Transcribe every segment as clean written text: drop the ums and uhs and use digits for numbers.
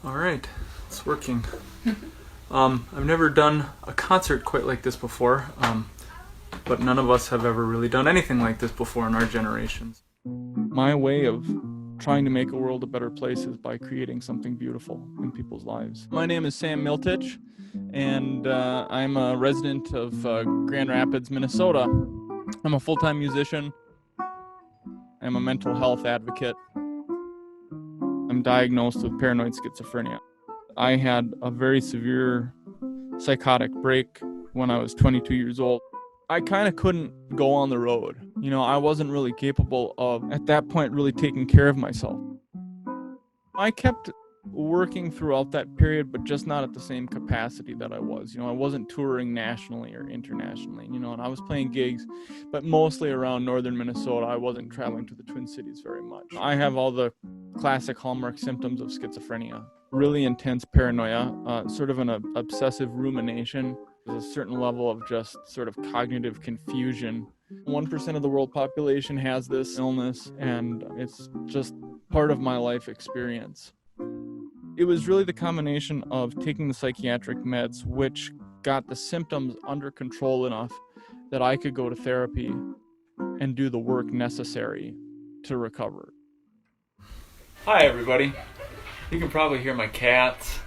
All right, it's working. I've never done a concert quite like this before, but none of us have ever really done anything like this before in our generations. My way of trying to make a world a better place is by creating something beautiful in people's lives. My name is Sam Miltich, and I'm a resident of Grand Rapids, Minnesota. I'm a full-time musician. I'm a mental health advocate. I'm diagnosed with paranoid schizophrenia. I had a very severe psychotic break when I was 22 years old. I kind of couldn't go on the road. You know, I wasn't really capable of, at that point, really taking care of myself. I kept working throughout that period, but just not at the same capacity that I was. You know, I wasn't touring nationally or internationally, you know, and I was playing gigs, but mostly around northern Minnesota. I wasn't traveling to the Twin Cities very much. I have all the classic hallmark symptoms of schizophrenia. Really intense paranoia, sort of an obsessive rumination. There's a certain level of just sort of cognitive confusion. 1% of the world population has this illness, and it's just part of my life experience. It was really the combination of taking the psychiatric meds, which got the symptoms under control enough that I could go to therapy and do the work necessary to recover. Hi, everybody. You can probably hear my cats,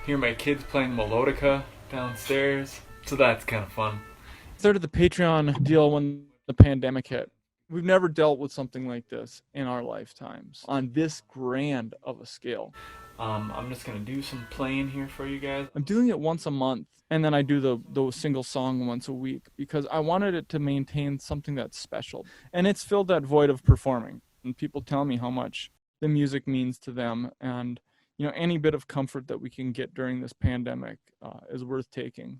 hear my kids playing melodica downstairs, so that's kind of fun. I started the Patreon deal when the pandemic hit. We've never dealt with something like this in our lifetimes on this grand of a scale. I'm just gonna do some playing here for you guys. I'm doing it once a month, and then I do the single song once a week because I wanted it to maintain something that's special. And it's filled that void of performing. And people tell me how much the music means to them, and you know, any bit of comfort that we can get during this pandemic is worth taking.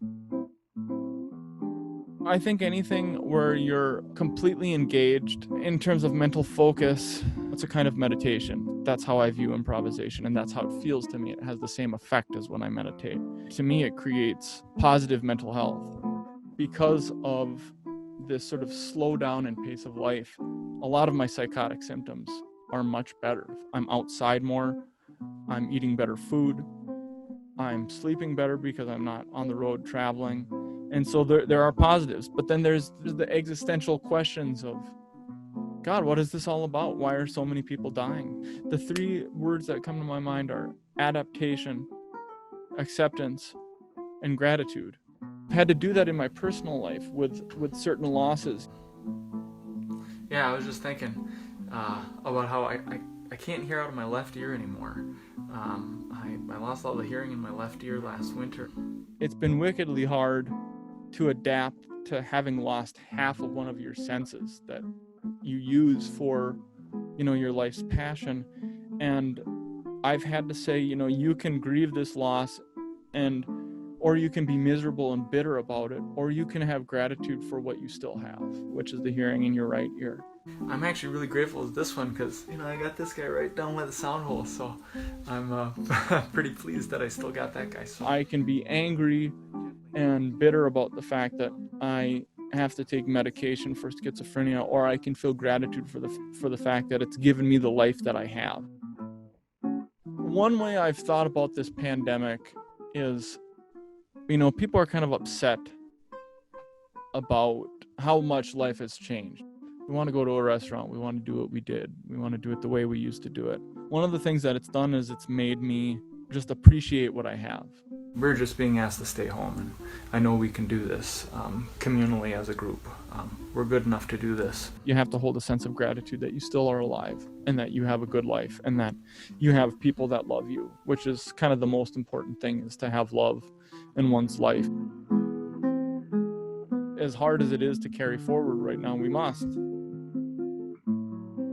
I think anything where you're completely engaged in terms of mental focus, it's a kind of meditation. That's how I view improvisation, and that's how it feels to me. It has the same effect as when I meditate. To me, it creates positive mental health. Because of this sort of slowdown and pace of life, a lot of my psychotic symptoms are much better. I'm outside more, I'm eating better food, I'm sleeping better because I'm not on the road traveling. And so there are positives, but then there's the existential questions of, God, what is this all about? Why are so many people dying? The three words that come to my mind are adaptation, acceptance, and gratitude. I've had to do that in my personal life with certain losses. Yeah, I was just thinking about how I can't hear out of my left ear anymore. I lost all the hearing in my left ear last winter. It's been wickedly hard to adapt to having lost half of one of your senses that you use for, you know, your life's passion. And I've had to say, you know, you can grieve this loss, or you can be miserable and bitter about it, or you can have gratitude for what you still have, which is the hearing in your right ear. I'm actually really grateful to this one because, you know, I got this guy right down by the sound hole, so I'm pretty pleased that I still got that guy. So I can be angry and bitter about the fact that I have to take medication for schizophrenia, or I can feel gratitude for the fact that it's given me the life that I have. One way I've thought about this pandemic is, you know, people are kind of upset about how much life has changed. We want to go to a restaurant. We want to do what we did. We want to do it the way we used to do it. One of the things that it's done is it's made me just appreciate what I have. We're just being asked to stay home, and I know we can do this communally as a group. We're good enough to do this. You have to hold a sense of gratitude that you still are alive, and that you have a good life, and that you have people that love you, which is kind of the most important thing, is to have love in one's life. As hard as it is to carry forward right now, we must.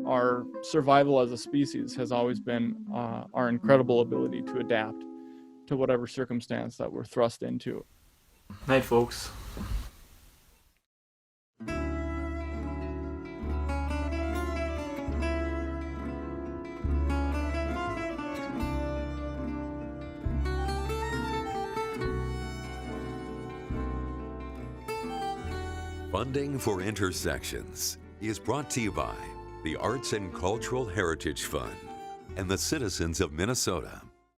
Our survival as a species has always been our incredible ability to adapt to whatever circumstance that we're thrust into. Night, folks. Funding for Intersections is brought to you by the Arts and Cultural Heritage Fund and the citizens of Minnesota.